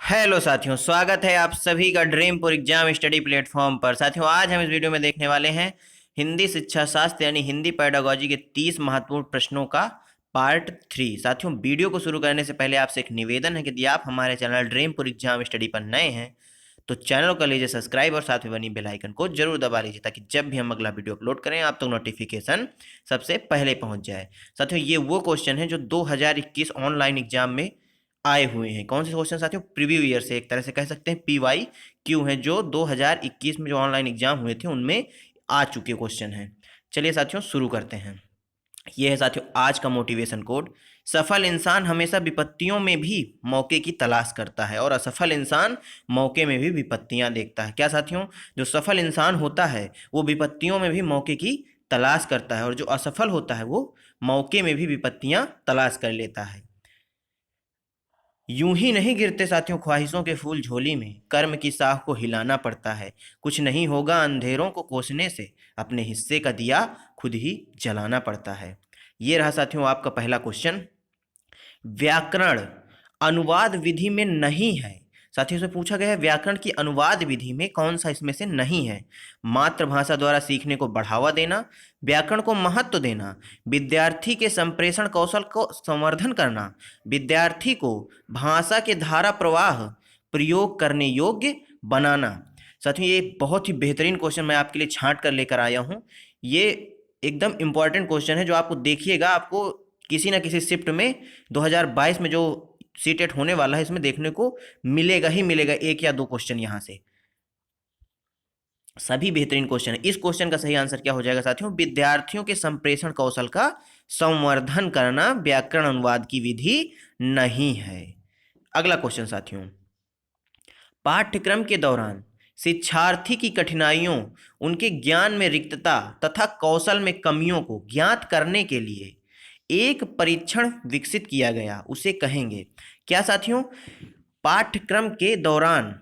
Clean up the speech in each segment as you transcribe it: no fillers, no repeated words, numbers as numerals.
Hello साथियों, स्वागत है आप सभी का ड्रीमपुर एग्जाम स्टडी प्लेटफॉर्म पर। साथियों, आज हम इस वीडियो में देखने वाले हैं हिंदी शिक्षा शास्त्र यानी हिंदी पेडागोजी के 30 महत्वपूर्ण प्रश्नों का पार्ट 3। साथियों, वीडियो को शुरू करने से पहले आपसे एक निवेदन है कि यदि आप हमारे चैनल ड्रीमपुर एग्जाम स्टडी पर नए हैं तो चैनल को लीजिए सब्सक्राइब और साथ में बनी बेल आइकन को जरूर दबा लीजिए ताकि जब भी हम अगला वीडियो अपलोड करें आप तक नोटिफिकेशन सबसे पहले पहुंच जाए। साथियों, ये वो क्वेश्चन है जो 2021 ऑनलाइन एग्जाम में आए हुए हैं। कौन से क्वेश्चन साथियों? प्रीव्यू ईयर से, एक तरह से कह सकते हैं पीवाई क्यू हैं, जो 2021 में जो ऑनलाइन एग्जाम हुए थे उनमें आ चुके क्वेश्चन हैं। चलिए साथियों, शुरू करते हैं। ये है साथियों आज का मोटिवेशन कोड। सफल इंसान हमेशा विपत्तियों में भी मौके की तलाश करता है और असफल इंसान मौके में भी विपत्तियां देखता है। क्या साथियों? जो सफल इंसान होता है वो विपत्तियों में भी मौके की तलाश करता है और जो असफल होता है वो मौके में भी विपत्तियां तलाश कर लेता है। यूं ही नहीं गिरते साथियों ख्वाहिशों के फूल झोली में, कर्म की साख को हिलाना पड़ता है। कुछ नहीं होगा अंधेरों को कोसने से, अपने हिस्से का दिया खुद ही जलाना पड़ता है। ये रहा साथियों आपका पहला क्वेश्चन। व्याकरण अनुवाद विधि में नहीं है। साथियों से पूछा गया है व्याकरण की अनुवाद विधि में कौन सा इसमें से नहीं है। मातृभाषा द्वारा सीखने को बढ़ावा देना, व्याकरण को महत्व देना, विद्यार्थी के संप्रेषण कौशल को संवर्धन करना, विद्यार्थी को भाषा के धारा प्रवाह प्रयोग करने योग्य बनाना। साथियों, ये बहुत ही बेहतरीन क्वेश्चन मैं आपके लिए छांट कर लेकर आया हूँ। ये एकदम इंपॉर्टेंट क्वेश्चन है जो आपको देखिएगा, आपको किसी ना किसी शिफ्ट में 2022 में जो सीटेट होने वाला है इसमें देखने को मिलेगा ही मिलेगा, एक या दो क्वेश्चन यहाँ से। सभी बेहतरीन क्वेश्चन है। इस क्वेश्चन का सही आंसर क्या हो जाएगा साथियों? विद्यार्थियों के संप्रेषण कौशल का संवर्धन करना व्याकरण अनुवाद की विधि नहीं है। अगला क्वेश्चन साथियों, पाठ्यक्रम के दौरान शिक्षार्थी की कठिनाइयों, उनके ज्ञान में रिक्तता तथा कौशल में कमियों को ज्ञात करने के लिए एक परीक्षण विकसित किया गया, उसे कहेंगे क्या साथियों? पाठ्यक्रम के दौरान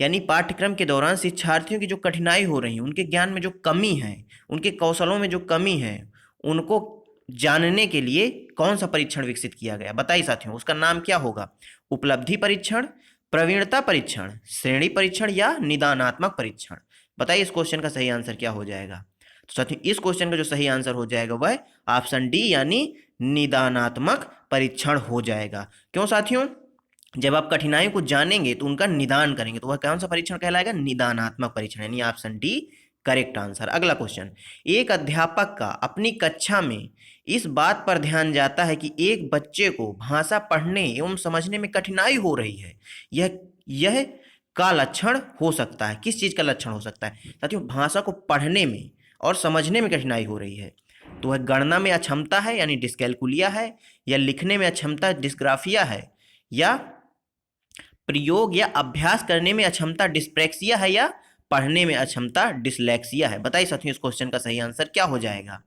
यानी पाठ्यक्रम के दौरान शिक्षार्थियों की जो कठिनाई हो रही है, उनके ज्ञान में जो कमी है, उनके कौशलों में जो कमी है, उनको जानने के लिए कौन सा परीक्षण विकसित किया गया? बताइए साथियों, उसका नाम क्या होगा? उपलब्धि परीक्षण, प्रवीणता परीक्षण, श्रेणी परीक्षण या निदानात्मक परीक्षण? बताइए इस क्वेश्चन का सही आंसर क्या हो जाएगा? तो साथियों, इस क्वेश्चन का जो सही आंसर हो जाएगा वह ऑप्शन डी यानी निदानात्मक परीक्षण हो जाएगा। क्यों साथियों? जब आप कठिनाइयों को जानेंगे तो उनका निदान करेंगे तो वह कौन सा परीक्षण कहलाएगा? निदानात्मक परीक्षण, यानी ऑप्शन डी करेक्ट आंसर। अगला क्वेश्चन, एक अध्यापक का अपनी कक्षा में इस बात पर ध्यान जाता है कि एक बच्चे को भाषा पढ़ने एवं समझने में कठिनाई हो रही है। यह का लक्षण हो सकता है। किस चीज का लक्षण हो सकता है साथियों? भाषा को पढ़ने में और समझने में कठिनाई हो रही है। तो वह गणना में अक्षमता है यानी डिस्कैलकुलिया है, या लिखने में अक्षमता डिस्ग्राफिया है, या प्रयोग या अभ्यास करने में अक्षमता डिस्प्रेक्सिया है, या पढ़ने में अक्षमता डिसलेक्सिया है? बताइए साथियों, इस क्वेश्चन का सही आंसर क्या हो जाएगा?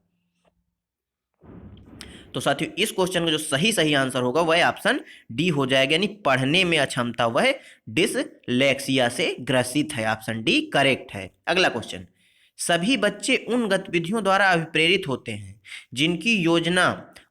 तो साथियों, इस क्वेश्चन का जो सही आंसर होगा वह ऑप्शन डी हो जाएगा, यानी पढ़ने में अक्षमता वह डिसलेक्सिया से ग्रसित है। ऑप्शन डी करेक्ट है। अगला क्वेश्चन, सभी बच्चे उन गतिविधियों द्वारा अभिप्रेरित होते हैं जिनकी योजना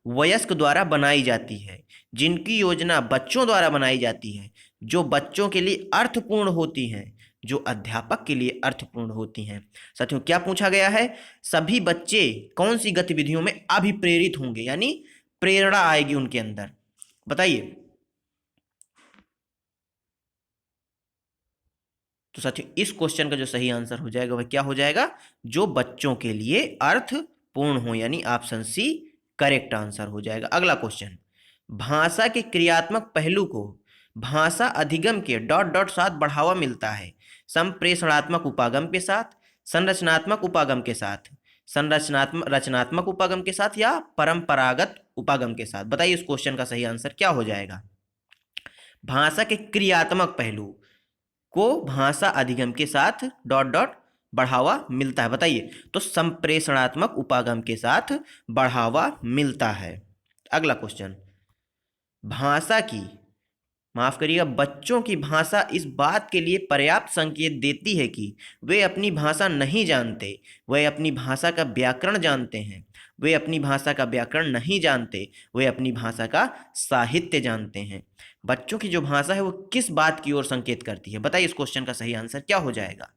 वयस्क द्वारा बनाई जाती है, जिनकी योजना बच्चों द्वारा बनाई जाती है, जो बच्चों के लिए अर्थपूर्ण होती हैं, जो अध्यापक के लिए अर्थपूर्ण होती हैं। साथियों, क्या पूछा गया है? सभी बच्चे कौन सी गतिविधियों में अभिप्रेरित होंगे, यानी प्रेरणा आएगी उनके अंदर? बताइए। तो साथियों, इस क्वेश्चन का जो सही आंसर हो जाएगा वह क्या हो जाएगा? जो बच्चों के लिए अर्थपूर्ण हो, यानी ऑप्शन सी करेक्ट आंसर हो जाएगा। अगला क्वेश्चन, भाषा के क्रियात्मक पहलू को भाषा अधिगम के डॉट डॉट साथ बढ़ावा मिलता है। संप्रेषणात्मक उपागम के साथ, संरचनात्मक उपागम के साथ, रचनात्मक उपागम के साथ, या परंपरागत उपागम के साथ? बताइए इस क्वेश्चन का सही आंसर क्या हो जाएगा? भाषा के क्रियात्मक पहलू को भाषा अधिगम के साथ डॉट डॉट बढ़ावा मिलता है। बताइए। तो संप्रेषणात्मक उपागम के साथ बढ़ावा मिलता है। अगला क्वेश्चन, भाषा की माफ करिएगा, बच्चों की भाषा इस बात के लिए पर्याप्त संकेत देती है कि वे अपनी भाषा नहीं जानते, वे अपनी भाषा का व्याकरण जानते हैं। वे अपनी भाषा का व्याकरण नहीं जानते, वे अपनी भाषा का साहित्य जानते हैं। बच्चों की जो भाषा है वो किस बात की ओर संकेत करती है? बताइए इस क्वेश्चन का सही आंसर क्या हो जाएगा?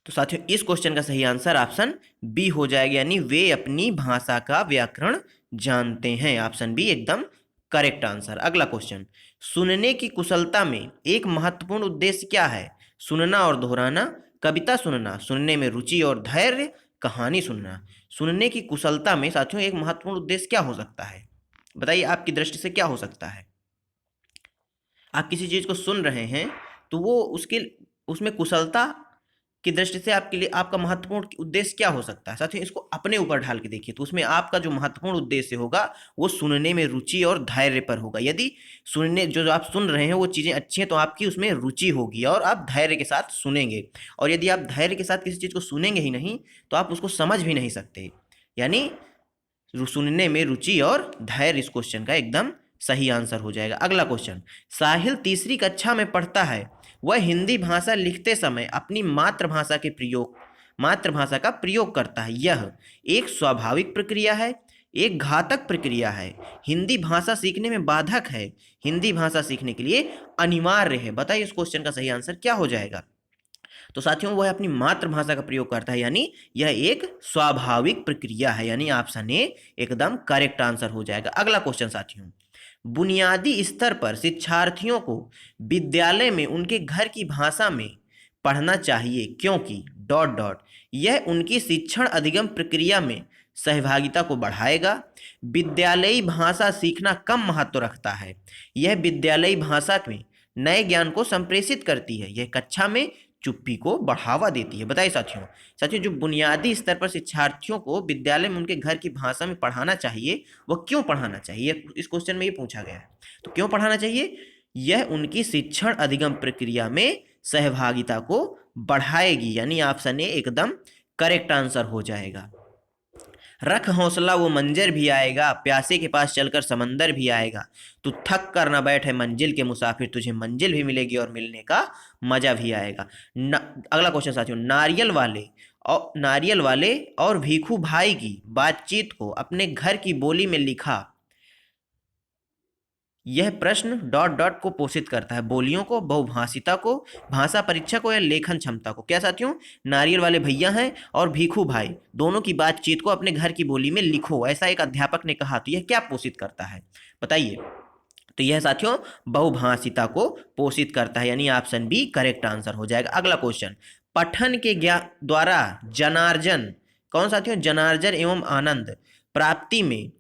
तो साथियों इस क्वेश्चन का सही आंसर ऑप्शन बी हो जाएगा, यानी वे अपनी भाषा का व्याकरण जानते हैं। ऑप्शन बी एकदम करेक्ट आंसर। अगला क्वेश्चन, सुनने की कुशलता में एक महत्वपूर्ण उद्देश्य क्या है? सुनना और दोहराना, कविता सुनना, सुनने में रुचि और धैर्य, कहानी सुनना। सुनने की कुशलता में साथियों एक महत्वपूर्ण उद्देश्य क्या हो सकता है? बताइए आपकी दृष्टि से क्या हो सकता है? आप किसी चीज को सुन रहे हैं तो वो उसमें कुशलता की दृष्टि से आपके लिए आपका महत्वपूर्ण उद्देश्य क्या हो सकता है? साथियों इसको अपने ऊपर ढाल के देखिए, तो उसमें आपका जो महत्वपूर्ण उद्देश्य होगा वो सुनने में रुचि और धैर्य पर होगा। यदि सुनने जो आप सुन रहे हैं वो चीज़ें अच्छी हैं तो आपकी उसमें रुचि होगी और आप धैर्य के साथ सुनेंगे। और यदि आप धैर्य के साथ किसी चीज़ को सुनेंगे ही नहीं तो आप उसको समझ भी नहीं सकते। यानी सुनने में रुचि और धैर्य इस क्वेश्चन का एकदम सही आंसर हो जाएगा। अगला क्वेश्चन, साहिल तीसरी कक्षा में पढ़ता है, वह हिंदी भाषा लिखते समय अपनी मातृभाषा का प्रयोग करता है। यह एक स्वाभाविक प्रक्रिया है, एक घातक प्रक्रिया है, हिंदी भाषा सीखने में बाधक है, हिंदी भाषा सीखने के लिए अनिवार्य है। बताइए इस क्वेश्चन का सही आंसर क्या हो जाएगा? तो साथियों वह अपनी मातृभाषा का प्रयोग करता है, यानी यह एक स्वाभाविक प्रक्रिया है, यानी ऑप्शन ए एकदम करेक्ट आंसर हो जाएगा। अगला क्वेश्चन साथियों, बुनियादी स्तर पर शिक्षार्थियों को विद्यालय में उनके घर की भाषा में पढ़ना चाहिए क्योंकि डॉट डॉट यह उनकी शिक्षण अधिगम प्रक्रिया में सहभागिता को बढ़ाएगा। विद्यालयी भाषा सीखना कम महत्व रखता है, यह विद्यालयी भाषा में नए ज्ञान को संप्रेषित करती है, यह कक्षा में चुप्पी को बढ़ावा देती है। बताइए साथियों जो बुनियादी स्तर पर शिक्षार्थियों को विद्यालय में उनके घर की भाषा में पढ़ाना चाहिए, वह क्यों पढ़ाना चाहिए? इस क्वेश्चन में ये पूछा गया है, तो क्यों पढ़ाना चाहिए? यह उनकी शिक्षण अधिगम प्रक्रिया में सहभागिता को बढ़ाएगी, यानी ऑप्शन ए एकदम करेक्ट आंसर हो जाएगा। रख हौसला वो मंजर भी आएगा, प्यासे के पास चलकर समंदर भी आएगा, तू थक कर न बैठे मंजिल के मुसाफिर, तुझे मंजिल भी मिलेगी और मिलने का मजा भी आएगा। अगला क्वेश्चन साथियों, नारियल वाले और भीखू भाई की बातचीत को अपने घर की बोली में लिखा। यह प्रश्न डॉट डॉट को पोषित करता है, बोलियों को, बहुभाषिता को, भाषा परीक्षा को या लेखन क्षमता को। क्या साथियों? नारियल वाले भैया हैं और भीखू भाई दोनों की बातचीत को अपने घर की बोली में लिखो, ऐसा एक अध्यापक ने कहा। तो यह क्या पोषित करता है बताइए? तो यह साथियों बहुभाषिता को पोषित करता है, यानी ऑप्शन बी करेक्ट आंसर हो जाएगा। अगला क्वेश्चन, पठन के द्वारा जनार्जन, कौन साथियों? जनार्जन एवं आनंद प्राप्ति में,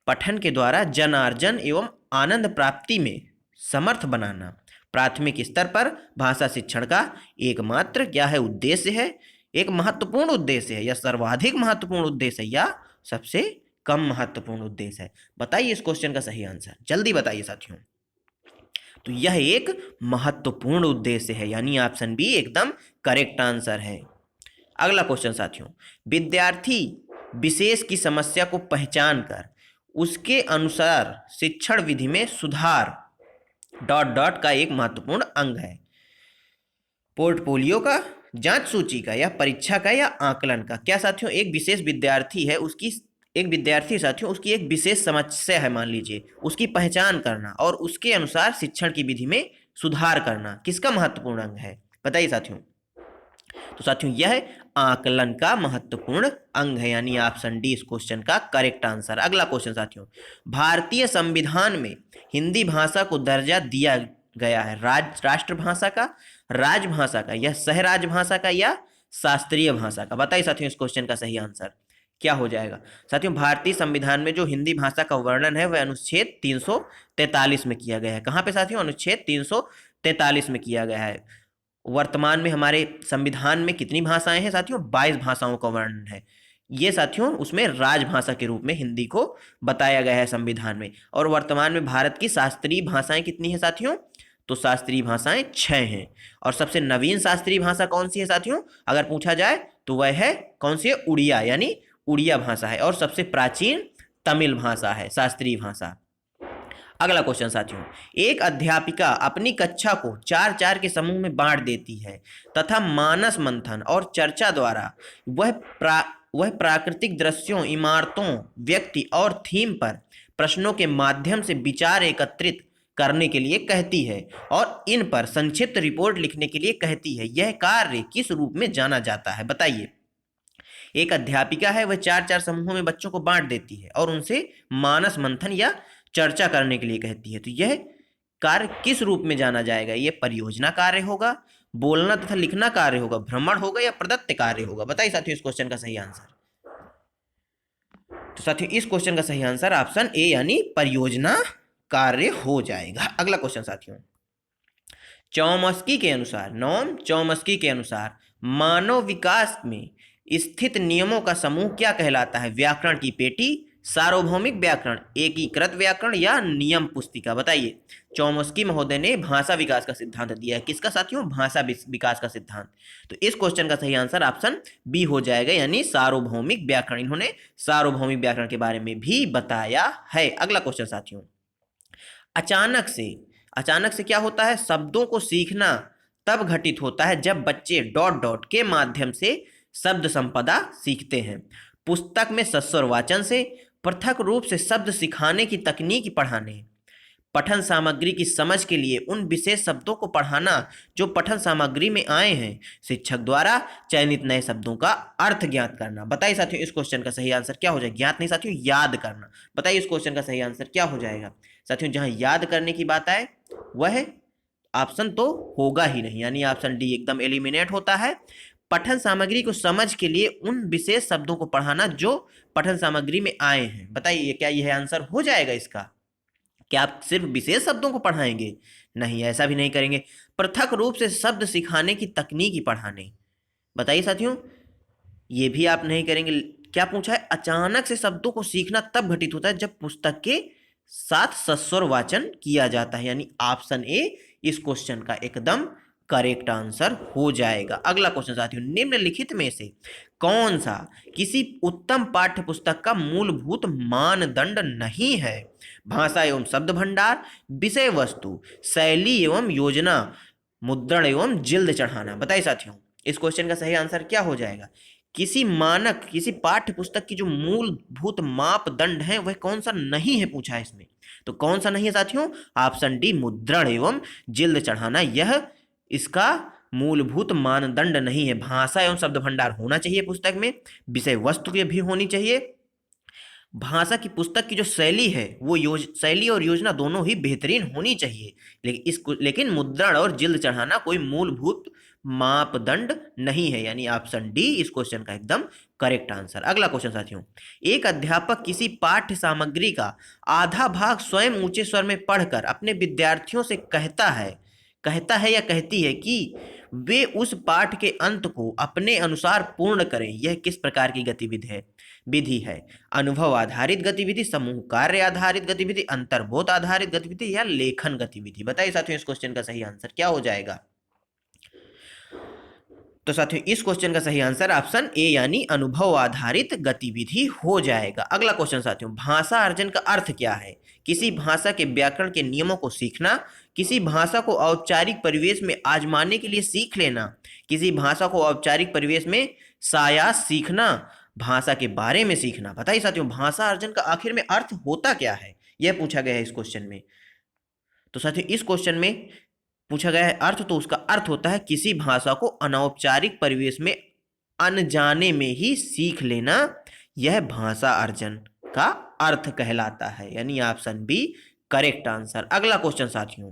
पठन के द्वारा जनार्जन एवं आनंद प्राप्ति में समर्थ बनाना प्राथमिक स्तर पर भाषा शिक्षण का एकमात्र क्या है? उद्देश्य है, एक महत्वपूर्ण उद्देश्य है, या सर्वाधिक महत्वपूर्ण उद्देश्य है, या सबसे कम महत्वपूर्ण उद्देश्य है? बताइए इस क्वेश्चन का सही आंसर, जल्दी बताइए साथियों। तो यह एक महत्वपूर्ण उद्देश्य है, यानी ऑप्शन बी एकदम करेक्ट आंसर है। अगला क्वेश्चन साथियों, विद्यार्थी विशेष की समस्या को पहचान कर उसके अनुसार शिक्षण विधि में सुधार डॉट डॉट का एक महत्वपूर्ण अंग है। पोर्टफोलियो का, जांच सूची का, या परीक्षा का, या आकलन का। क्या साथियों? एक विशेष विद्यार्थी है, उसकी एक विशेष समस्या है, मान लीजिए, उसकी पहचान करना और उसके अनुसार शिक्षण की विधि में सुधार करना किसका महत्वपूर्ण अंग है? बताइए साथियों। तो साथियों यह आकलन का महत्वपूर्ण अंग है, यानी ऑप्शन डी इस क्वेश्चन का करेक्ट आंसर। अगला क्वेश्चन साथियों, भारतीय संविधान में हिंदी भाषा को दर्जा दिया गया है राष्ट्रभाषा का, राजभाषा का, या सहराजभाषा का, या शास्त्रीय भाषा का। बताइए साथियों इस क्वेश्चन का सही आंसर क्या हो जाएगा? साथियों भारतीय संविधान में जो हिंदी भाषा का वर्णन है वह अनुच्छेद 343 में किया गया है। कहाँ पे साथियों? अनुच्छेद 343 में किया गया है। वर्तमान में हमारे संविधान में कितनी भाषाएं हैं साथियों? 22 भाषाओं का वर्णन है। ये साथियों उसमें राजभाषा के रूप में हिंदी को बताया गया है संविधान में। और वर्तमान में भारत की शास्त्रीय भाषाएं कितनी हैं साथियों? तो शास्त्रीय भाषाएं 6 हैं। और सबसे नवीन शास्त्रीय भाषा कौन सी है साथियों अगर पूछा जाए तो वह है कौन सी है? उड़िया, यानी उड़िया भाषा है। और सबसे प्राचीन तमिल भाषा है शास्त्रीय भाषा। अगला क्वेश्चन साथियों, एक अध्यापिका अपनी कक्षा को 4-4 के समूह में बांट देती है तथा मानस मंथन और चर्चा द्वारा वह प्राकृतिक दृश्यों, इमारतों, व्यक्ति और थीम पर प्रश्नों के माध्यम से विचार एकत्रित करने के लिए कहती है और इन पर संक्षिप्त रिपोर्ट लिखने के लिए कहती है। यह कार्य किस रूप में जाना जाता है? बताइए। एक अध्यापिका है, वह 4-4 समूहों में बच्चों को बांट देती है और उनसे मानस मंथन या चर्चा करने के लिए कहती है। तो यह कार्य किस रूप में जाना जाएगा? यह परियोजना कार्य होगा, बोलना तथा लिखना कार्य होगा, भ्रमण होगा या प्रदत्त कार्य होगा? बताइए साथियों इस क्वेश्चन का सही आंसर। तो साथियों इस क्वेश्चन का सही आंसर ऑप्शन ए यानी परियोजना कार्य हो जाएगा। अगला क्वेश्चन साथियों, चौमस्की के अनुसार, नोम चौमस्की के अनुसार मानव विकास में स्थित नियमों का समूह क्या कहलाता है? व्याकरण की पेटी, सार्वभौमिक व्याकरण, एकीकृत व्याकरण या नियम पुस्तिका? बताइए। चौमस्की महोदय ने भाषा विकास का सिद्धांत दिया है। किसका साथियों? भाषा विकास का सिद्धांत। तो इस क्वेश्चन का सही आंसर ऑप्शन बी हो जाएगा यानी सार्वभौमिक व्याकरण। इन्होंने सार्वभौमिक व्याकरण के बारे में भी बताया है। अगला क्वेश्चन साथियों, अचानक से क्या होता है? शब्दों को सीखना तब घटित होता है जब बच्चे डॉट डॉट के माध्यम से शब्द संपदा सीखते हैं। पुस्तक में सस्वर वाचन से, पृथक रूप से शब्द सिखाने की तकनीक पढ़ाने, पठन सामग्री की समझ के लिए उन विशेष शब्दों को पढ़ाना जो पठन सामग्री में आए हैं, शिक्षक द्वारा चयनित नए शब्दों का अर्थ ज्ञात करना। बताइए साथियों इस क्वेश्चन का सही आंसर क्या हो जाएगा? ज्ञात नहीं साथियों, याद करना। बताइए इस क्वेश्चन का सही आंसर क्या हो जाएगा? साथियों जहां याद करने की बात आए वह ऑप्शन तो होगा ही नहीं, यानी ऑप्शन डी एकदम एलिमिनेट होता है। पठन सामग्री को समझ के लिए उन विशेष शब्दों को पढ़ाना जो पठन सामग्री में आए हैं। बताइए क्या यह आंसर हो जाएगा इसका? क्या आप सिर्फ विशेष शब्दों को पढ़ाएंगे? नहीं, ऐसा भी नहीं करेंगे। पृथक रूप से शब्द सिखाने की तकनीक पढ़ाने। बताइए साथियों, ये भी आप नहीं करेंगे। क्या पूछा है? अचानक से शब्दों को सीखना तब घटित होता है जब पुस्तक के साथ सस्वर वाचन किया जाता है, यानी ऑप्शन ए इस क्वेश्चन का एकदम करेक्ट आंसर हो जाएगा। अगला क्वेश्चन साथियों, निम्नलिखित में से कौन सा किसी उत्तम पाठ्य पुस्तक का मूलभूत मानदंड नहीं है? भाषा एवं शब्द भंडार, विषय वस्तु, शैली एवं योजना, मुद्रण एवं जिल्द चढ़ाना। बताइए साथियों इस क्वेश्चन का सही आंसर क्या हो जाएगा? किसी पाठ्य पुस्तक की जो मूलभूत मापदंड है वह कौन सा नहीं है पूछा है इसमें। तो कौन सा नहीं है साथियों? ऑप्शन डी मुद्रण एवं जिल्द चढ़ाना, यह इसका मूलभूत मानदंड नहीं है। भाषा एवं शब्द भंडार होना चाहिए पुस्तक में, विषय वस्तु की भी होनी चाहिए, भाषा की पुस्तक की जो शैली है वो शैली और योजना दोनों ही बेहतरीन होनी चाहिए। लेकिन मुद्रण और जिल्द चढ़ाना कोई मूलभूत मापदंड नहीं है, यानी ऑप्शन डी इस क्वेश्चन का एकदम करेक्ट आंसर। अगला क्वेश्चन साथियों, एक अध्यापक किसी पाठ्य सामग्री का आधा भाग स्वयं ऊंचे स्वर में पढ़कर अपने विद्यार्थियों से कहता है या कहती है कि वे उस पाठ के अंत को अपने अनुसार पूर्ण करें। यह किस प्रकार की विधि है? अनुभव आधारित गतिविधि, समूह कार्य आधारित गतिविधि, अंतर्बोध आधारित गतिविधि या लेखन गतिविधि? बताइए साथियों इस क्वेश्चन का सही आंसर क्या हो जाएगा? तो साथियों इस क्वेश्चन का सही आंसर ऑप्शन ए यानी अनुभव आधारित गतिविधि हो जाएगा। अगला क्वेश्चन साथियों, भाषा अर्जन का अर्थ क्या है? किसी भाषा के व्याकरण के नियमों को सीखना, किसी भाषा को औपचारिक परिवेश में आजमाने के लिए सीख लेना, किसी भाषा को औपचारिक परिवेश में सायास सीखना, भाषा के बारे में सीखना। बताइए साथियों भाषा अर्जन का आखिर में अर्थ होता क्या है? यह पूछा गया है इस क्वेश्चन में। तो साथियों इस क्वेश्चन में पूछा गया है अर्थ, तो उसका अर्थ होता है किसी भाषा को अनौपचारिक परिवेश में अनजाने में ही सीख लेना, यह भाषा अर्जन का अर्थ कहलाता है, यानी ऑप्शन बी करेक्ट आंसर। अगला क्वेश्चन साथियों,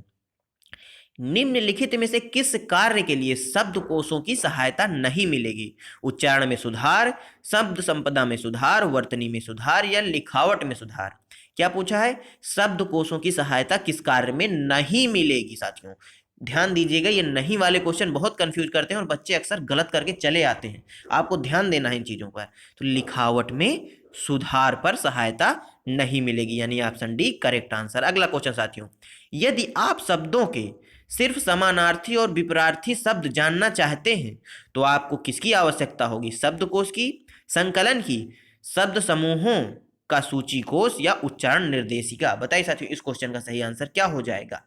निम्नलिखित में से किस कार्य के लिए शब्दकोशों की सहायता नहीं मिलेगी? उच्चारण में सुधार, शब्द संपदा में सुधार, वर्तनी में सुधार या लिखावट में सुधार? क्या पूछा है? शब्दकोशों की सहायता किस कार्य में नहीं मिलेगी? साथियों ध्यान दीजिएगा, ये नहीं वाले क्वेश्चन बहुत कंफ्यूज करते हैं और बच्चे अक्सर गलत करके चले आते हैं, आपको ध्यान देना है इन चीजों पर। तो लिखावट में सुधार पर सहायता नहीं मिलेगी, यानी ऑप्शन डी करेक्ट आंसर। अगला क्वेश्चन साथियों, यदि आप शब्दों के सिर्फ समानार्थी और विपरार्थी शब्द जानना चाहते हैं तो आपको किसकी आवश्यकता होगी? शब्दकोश की, संकलन की, शब्द समूहों का सूचीकोष या उच्चारण निर्देशिका। बताइए साथियों इस क्वेश्चन का सही आंसर क्या हो जाएगा।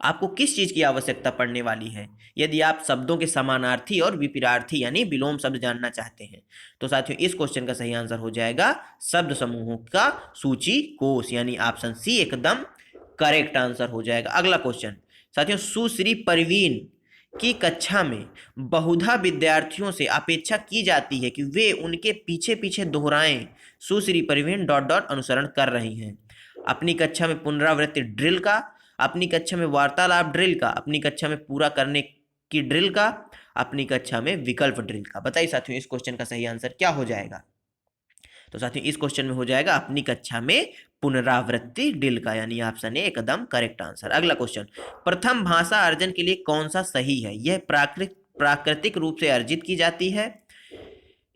आपको किस चीज की आवश्यकता पड़ने वाली है यदि आप शब्दों के समानार्थी और विपरीतार्थी यानी विलोम शब्द जानना चाहते हैं। तो साथियों इस क्वेश्चन का सही आंसर हो जाएगा शब्द समूहों का सूची कोष यानी ऑप्शन सी एकदम करेक्ट आंसर हो जाएगा। अगला क्वेश्चन साथियों, सुश्री परवीन की कक्षा में बहुधा विद्यार्थियों से अपेक्षा की जाती है कि वे उनके पीछे पीछे दोहराएं। सुश्री परवीन डॉट डॉट अनुसरण कर रही हैं। अपनी कक्षा में पुनरावृत्ति ड्रिल का, अपनी कक्षा में वार्तालाप ड्रिल का, अपनी कक्षा में पूरा करने की ड्रिल का, अपनी कक्षा में विकल्प ड्रिल का। बताइए साथियों इस क्वेश्चन का सही आंसर क्या हो जाएगा। तो साथियों इस क्वेश्चन में हो जाएगा अपनी कक्षा में पुनरावृत्ति ड्रिल का यानी ऑप्शन ए एकदम करेक्ट आंसर। अगला क्वेश्चन, प्रथम भाषा अर्जन के लिए कौन सा सही है। यह प्राकृतिक रूप से अर्जित की जाती है,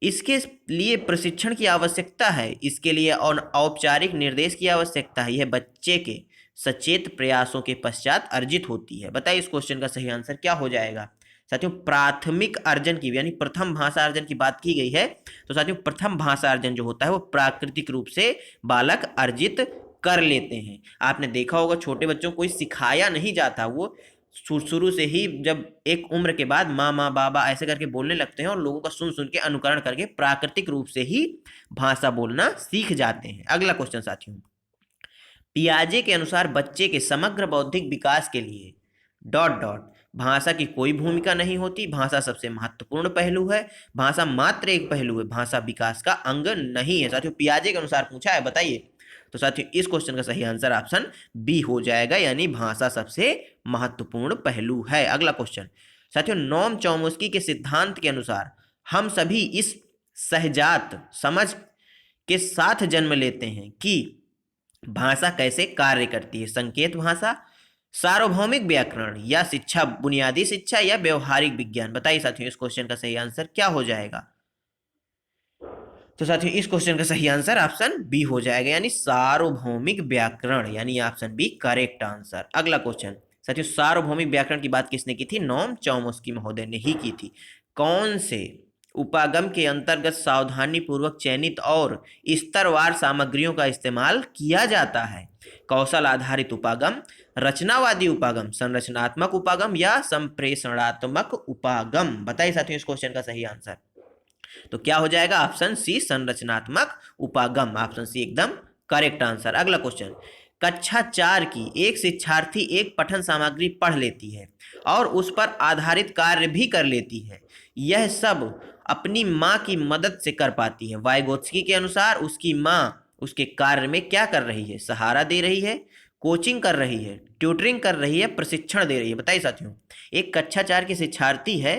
इसके लिए प्रशिक्षण की आवश्यकता है, इसके लिए औपचारिक निर्देश की आवश्यकता है, यह बच्चे के सचेत प्रयासों के पश्चात अर्जित होती है। बताइए इस क्वेश्चन का सही आंसर क्या हो जाएगा। साथियों प्राथमिक अर्जन की यानी प्रथम भाषा अर्जन की बात की गई है। तो साथियों प्रथम भाषा अर्जन जो होता है वो प्राकृतिक रूप से बालक अर्जित कर लेते हैं। आपने देखा होगा छोटे बच्चों को कोई सिखाया नहीं जाता, वो शुरू से ही जब एक उम्र के बाद माँ माँ बाबा ऐसे करके बोलने लगते हैं और लोगों का सुन सुन के अनुकरण करके प्राकृतिक रूप से ही भाषा बोलना सीख जाते हैं। अगला क्वेश्चन साथियों, पियाजे के अनुसार बच्चे के समग्र बौद्धिक विकास के लिए डॉट डॉट भाषा की कोई भूमिका नहीं होती, भाषा सबसे महत्वपूर्ण पहलू है, भाषा मात्र एक पहलू है, भाषा विकास का अंग नहीं है। साथियों पियाजे के अनुसार पूछा है, बताइए। तो साथियों इस क्वेश्चन का सही आंसर ऑप्शन बी हो जाएगा यानी भाषा सबसे महत्वपूर्ण पहलू है। अगला क्वेश्चन साथियों, नोम चॉम्स्की के सिद्धांत के अनुसार हम सभी इस सहजात समझ के साथ जन्म लेते हैं कि भाषा कैसे कार्य करती है। संकेत भाषा, सार्वभौमिक व्याकरण या शिक्षा, बुनियादी शिक्षा या व्यवहारिक विज्ञान। बताइए साथियों इस क्वेश्चन का सही आंसर क्या हो जाएगा। तो साथियों इस क्वेश्चन का सही आंसर ऑप्शन बी हो जाएगा यानी सार्वभौमिक व्याकरण यानी ऑप्शन बी करेक्ट आंसर। अगला क्वेश्चन साथियों, सार्वभौमिक व्याकरण की बात किसने की थी। नोम चॉम्स्की महोदय ने ही की थी। कौन से उपागम के अंतर्गत सावधानी पूर्वक चयनित और स्तरवार सामग्रियों का इस्तेमाल किया जाता है। कौशल आधारित उपागम, रचनावादी उपागम, संरचनात्मक उपागम या संप्रेषणात्मक उपागम। बताइए साथियों इस क्वेश्चन का सही आंसर। तो क्या हो जाएगा ऑप्शन सी संरचनात्मक उपागम, ऑप्शन सी एकदम करेक्ट आंसर। अगला क्वेश्चन, कक्षा 4 की एक शिक्षार्थी एक पठन सामग्री पढ़ लेती है और उस पर आधारित कार्य भी कर लेती है, यह सब अपनी माँ की मदद से कर पाती है। वाइगोत्स्की के अनुसार उसकी माँ उसके कार्य में क्या कर रही है। सहारा दे रही है, कोचिंग कर रही है, ट्यूटरिंग कर रही है, प्रशिक्षण दे रही है। बताइए साथियों एक कक्षा 4 की शिक्षार्थी है,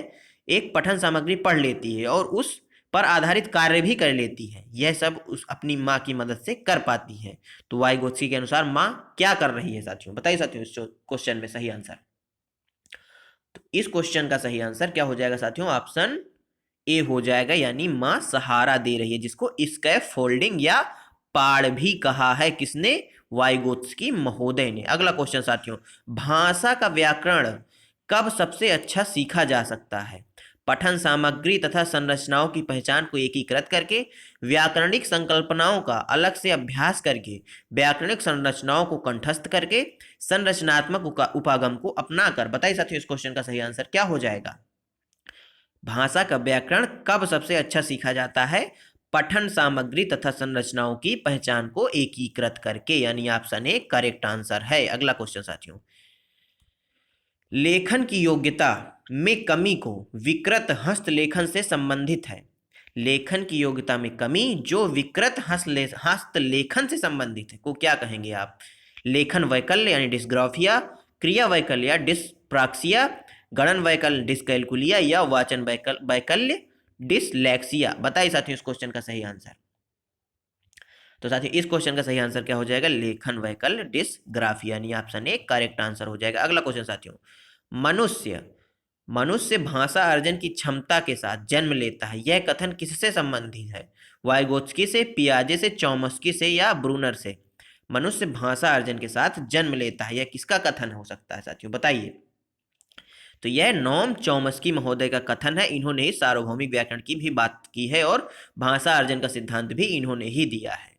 एक पठन सामग्री पढ़ लेती है और उस पर आधारित कार्य भी कर लेती है, यह सब उस अपनी माँ की मदद से कर पाती है। तो वाइगोत्स्की के अनुसार माँ क्या कर रही है साथियों। बताइए साथियों इस क्वेश्चन में सही आंसर। तो इस क्वेश्चन का सही आंसर क्या हो जाएगा साथियों, ऑप्शन ए हो जाएगा यानी माँ सहारा दे रही है, जिसको स्कैफोल्डिंग या पाड़ भी कहा है। किसने, वाइगोत्स्की महोदय ने। अगला क्वेश्चन साथियों, भाषा का व्याकरण कब सबसे अच्छा सीखा जा सकता है। पठन सामग्री तथा संरचनाओं की पहचान को एकीकृत करके, व्याकरणिक संकल्पनाओं का अलग से अभ्यास करके, व्याकरणिक संरचनाओं को कंठस्थ करके, संरचनात्मक उपागम को अपनाकर। बताइए साथियों इस क्वेश्चन का सही आंसर क्या हो जाएगा। भाषा का व्याकरण कब सबसे अच्छा सीखा जाता है। पठन सामग्री तथा संरचनाओं की पहचान को एकीकृत करके यानी ऑप्शन ए करेक्ट आंसर है। अगला क्वेश्चन साथियों, लेखन की योग्यता में कमी को विकृत हस्तलेखन से संबंधित है। लेखन की योग्यता में कमी जो विकृत हस्तलेखन से संबंधित है को क्या कहेंगे आप। लेखन वैकल्य यानी डिस्ग्राफिया, क्रिया वैकल्य या डिस्प्राक्सिया, गणन वैकल्य डिस्कैलकुलिया या वाचन वैकल्य डिसलेक्सिया। बताइए साथियों इस क्वेश्चन का सही आंसर। तो साथियों इस क्वेश्चन का सही आंसर क्या हो जाएगा, लेखन वैकल्य डिस्ग्राफिया यानी ऑप्शन ए करेक्ट आंसर हो जाएगा। अगला क्वेश्चन साथियों, मनुष्य भाषा अर्जन की क्षमता के साथ जन्म लेता है, यह कथन किससे संबंधित है। वाइगोत्स्की से, पियाजे से, चॉम्स्की से या ब्रूनर से। मनुष्य भाषा अर्जन के साथ जन्म लेता है, यह किसका कथन हो सकता है साथियों, बताइए। तो यह नोम चॉम्स्की महोदय का कथन है। इन्होंने ही सार्वभौमिक व्याकरण की भी बात की है और भाषा अर्जन का सिद्धांत भी इन्होंने ही दिया है।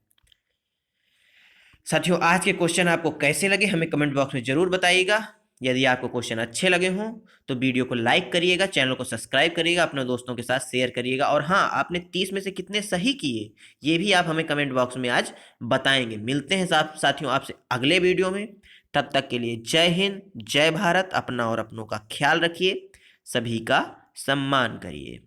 साथियों, आज के क्वेश्चन आपको कैसे लगे हमें कमेंट बॉक्स में जरूर बताइएगा। यदि आपको क्वेश्चन अच्छे लगे हों तो वीडियो को लाइक करिएगा, चैनल को सब्सक्राइब करिएगा, अपने दोस्तों के साथ शेयर करिएगा। और हाँ, आपने 30 में से कितने सही किए ये भी आप हमें कमेंट बॉक्स में आज बताएंगे। मिलते हैं साथियों आपसे अगले वीडियो में। तब तक के लिए जय हिंद, जय भारत। अपना और अपनों का ख्याल रखिए, सभी का सम्मान करिए।